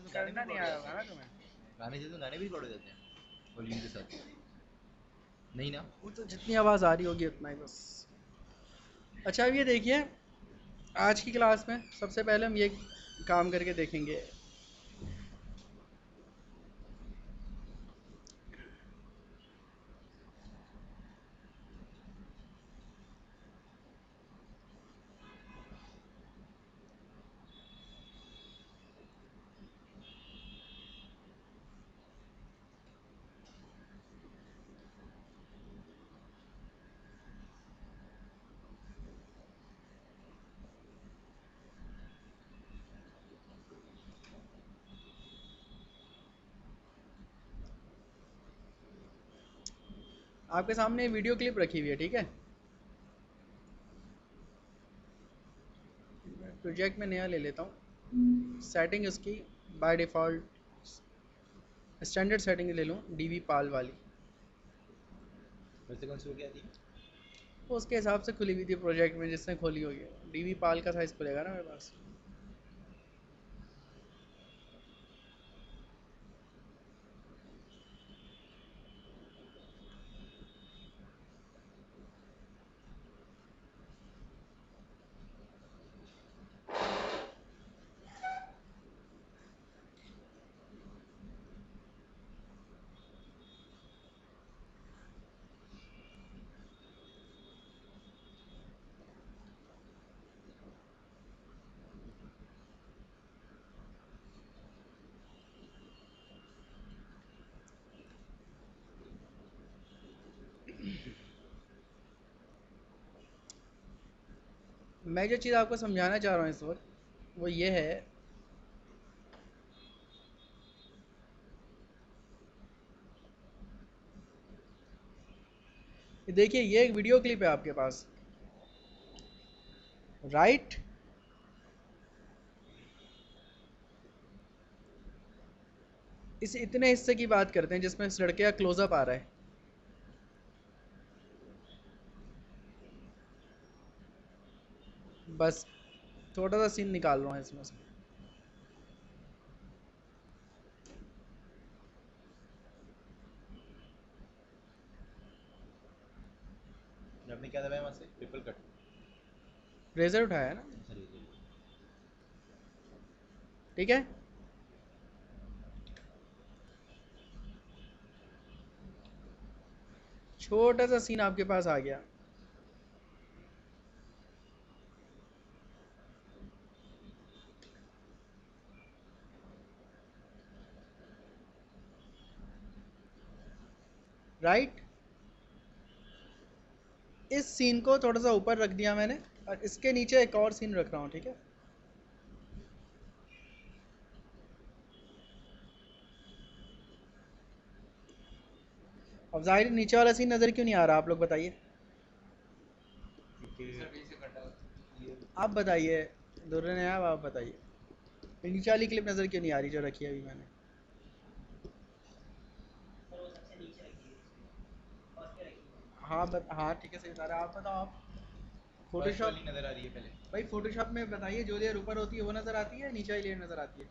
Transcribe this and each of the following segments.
गाने भी करना नहीं रिकॉर्ड हो आया जाते होगा ना हैं। तुम्हें। गाने से तो गाने भी रिकॉर्ड हो जाते हैं वॉल्यूम के साथ। नहीं ना। वो तो जितनी आवाज़ आ रही होगी उतना ही बस। अच्छा अब ये देखिए, आज की क्लास में सबसे पहले हम ये काम करके देखेंगे। आपके सामने वीडियो क्लिप रखी हुई है, ठीक है। प्रोजेक्ट में नया ले लेता हूँ। सेटिंग इसकी बाय डिफ़ॉल्ट स्टैंडर्ड सेटिंग ले लूँ, डीवी पाल वाली। वैसे कौन सी हो गया थी? वो उसके हिसाब से खुली हुई थी प्रोजेक्ट में, जिसने खोली होगी। डीवी पाल का साइज़ खुलेगा ना मेरे पास। मैं जो चीज़ आपको समझाना चाह रहा हूँ इस वक्त, वो ये है। देखिए ये एक वीडियो क्लिप है आपके पास, राइट। इस इतने हिस्से की बात करते हैं जिसमें इस लड़के का क्लोजअप आ रहा है। बस थोड़ा सा सीन निकाल रहा हूँ इसमें से। आपने क्या दबाया वहाँ से? Triple cut. रेजर उठाया है ना, सॉरी। ठीक है। छोटा सा सीन आपके पास आ गया, राइट। इस सीन को थोड़ा सा ऊपर रख दिया मैंने, और इसके नीचे एक और सीन रख रहा हूँ, ठीक है। अब जाहिर नीचे वाला सीन नज़र क्यों नहीं आ रहा, आप लोग बताइए। क्योंकि आप बताइए, दुर्रे ने आप बताइए नीचे वाली क्लिप नज़र क्यों नहीं आ रही जो रखी है अभी मैंने। हाँ ठीक है, सही बता रहे हैं। आप बताओ, आप फर्स्ट फोटोशॉप। वाली नज़र आ रही है पहले। भाई फोटोशॉप में बताइए, जो लेयर ऊपर होती है वो नज़र आती है, नीचे वाली लेयर नज़र आती है।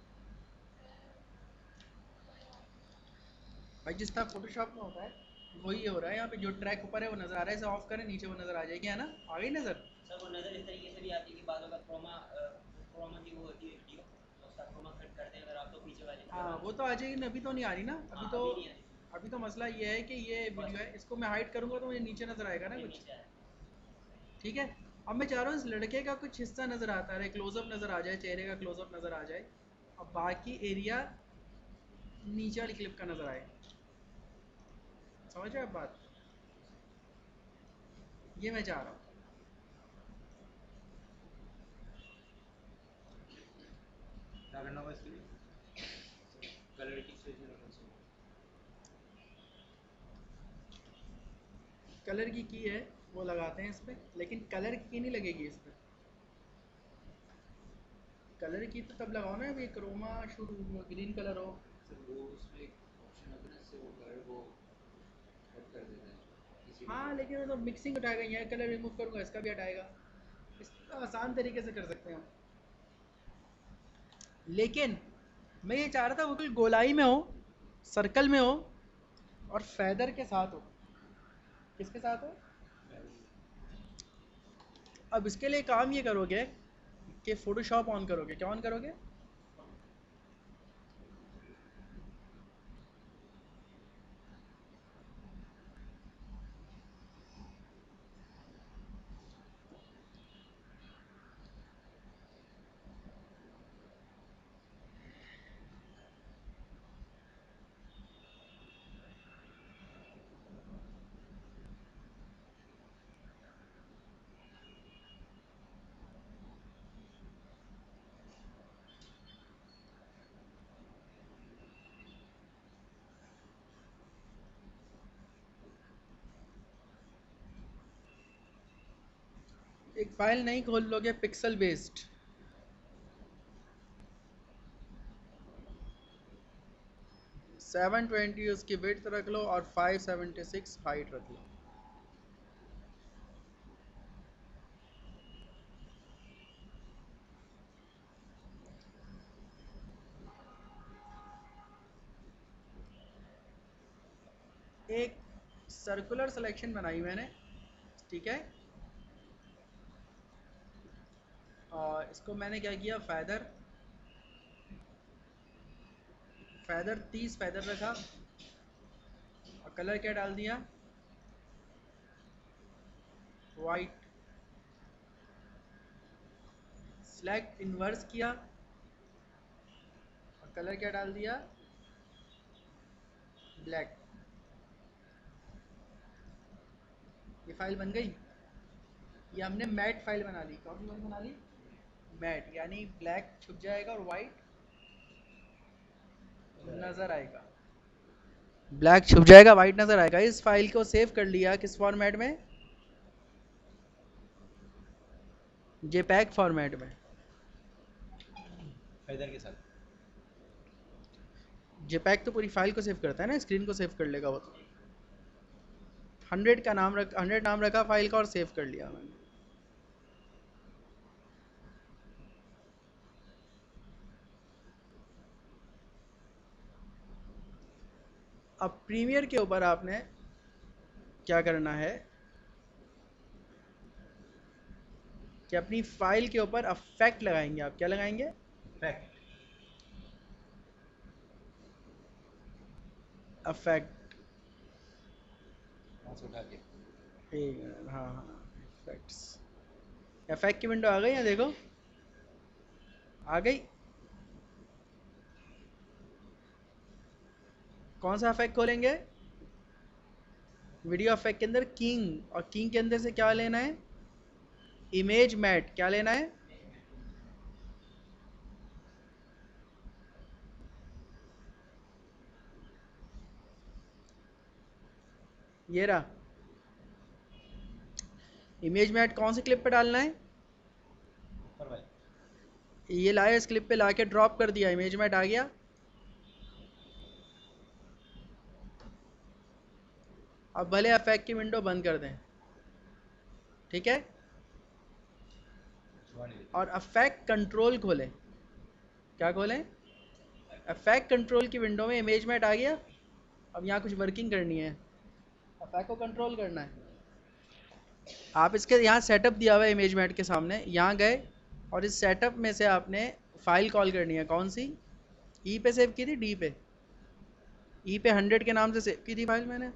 भाई जिस तरह फोटोशॉप में होता है वही हो रहा है यहाँ पे। जो ट्रैक ऊपर है वो नज़र आ रहा है, इसे ऑफ करें नीचे वो नज़र आ जाएगी, है ना। आ गई नज़र। सर वो नज़र इस तरीके से भी आती है कि बाद में क्रोमा की वो होती है वीडियो, तो उसका क्रोमा कट करते हैं अगर आप तो पीछे वाली हाँ वो तो आ जाएगी, अभी तो नहीं आ रही ना। हाँ अभी नहीं आई। अभी तो मसला ये है कि ये वीडियो है, इसको मैं हाइड करूँगा तो मुझे नीचे नज़र आएगा ना फिर कुछ। नीचे आया। ठीक है। अब मैं चाह रहा हूँ इस लड़के का कुछ हिस्सा नज़र आता रहे, क्लोजअप नज़र आ जाए, चेहरे का क्लोजअप नज़र आ जाए, अब बाकी एरिया नीचे वाली क्लिप का नज़र आए। समझ रहे आप बात, ये मैं चाह रहा हूँ। क्या करना होगा इसके लिए? कलर की स्विच लगाना चाहिए। कलर की है वो लगाते हैं इस पर, लेकिन कलर की नहीं लगेगी इस पर। कलर की तो तब लगाओ ना अभी क्रोमा शुरू ग्रीन कलर हो। सर वो उसमें एक ऑप्शन होता है ना, इससे वो कलर को कट कर देता है किसी भी हाँ कलर लेकिन वो तो मिक्सिंग उठाएगा, यहाँ कलर रिमूव करूँगा इसका भी हटाएगा। इस आसान तरीके से कर सकते हैं हम। लेकिन मैं ये चाह रहा था वो बिल्कुल गोलाई में हो, सर्कल में हो और फैदर के साथ हो। किसके साथ हो? अब इसके लिए काम ये करोगे कि फोटोशॉप ऑन करोगे। क्या ऑन करोगे? एक फाइल नहीं खोल लोगे पिक्सल बेस्ड, 720 उसकी विड्थ रख लो और 576 हाइट रख लो। एक सर्कुलर सिलेक्शन बनाई मैंने, ठीक है। और इसको मैंने क्या किया, फैदर 30 फैदर रखा और कलर क्या डाल दिया, वाइट। सिलेक्ट इन्वर्स किया और कलर क्या डाल दिया, ब्लैक। ये फाइल बन गई। ये हमने मैट फाइल बना ली। कौन सी फाइल बना ली? मैट, यानी ब्लैक छुप जाएगा और वाइट नजर आएगा। ब्लैक छुप जाएगा, वाइट नजर आएगा। इस फाइल को सेव कर लिया किस फॉर्मेट में? जेपैग फॉर्मेट में। फैदर के साथ। जेपैग तो पूरी फाइल को सेव करता है ना, स्क्रीन को सेव कर लेगा वो तो। 100 नाम रखा फाइल का और सेव कर लिया मैंने। अब प्रीमियर के ऊपर आपने क्या करना है कि अपनी फाइल के ऊपर अफेक्ट लगाएंगे। आप क्या लगाएंगे? फैक्ट। अफेक्ट। वहाँ से उठा के। एक मिनट, हाँ हाँ, इफेक्ट्स। इफेक्ट की विंडो आ गई है, देखो आ गई। कौन सा इफेक्ट खोलेंगे? वीडियो इफेक्ट के अंदर किंग, और किंग के अंदर से क्या लेना है? इमेज मैट। क्या लेना है? ये रहा इमेज मैट। कौन सी क्लिप पे डालना है? ऊपर वाले। ये लाया, इस क्लिप पे लाके ड्रॉप कर दिया, इमेज मैट आ गया। अब भले इफेक्ट की विंडो बंद कर दें, ठीक है। और इफेक्ट कंट्रोल खोलें। क्या खोलें? इफेक्ट कंट्रोल की विंडो में इमेज मैट आ गया। अब यहाँ कुछ वर्किंग करनी है, इफेक्ट को कंट्रोल करना है। आप इसके यहाँ सेटअप दिया हुआ है इमेज मैट के सामने, यहाँ गए और इस सेटअप में से आपने फाइल कॉल करनी है। कौन सी? ई पे सेव की थी, डी पे? ई पे 100 के नाम से सेव की थी फाइल मैंने।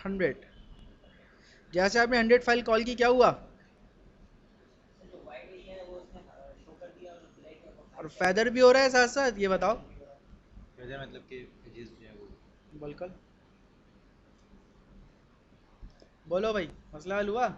हंड्रेड। जैसे आपने 100 फाइल कॉल की, क्या हुआ? जो वाइट एरिया है वो उसने शो कर दिया और ब्लैक है वो और hide कर फैदर भी हो रहा है साथ साथ, ये बताओ। फैदर मतलब कि एजेस जो है वो। बिल्कुल। बोलो भाई, मसला हल हुआ?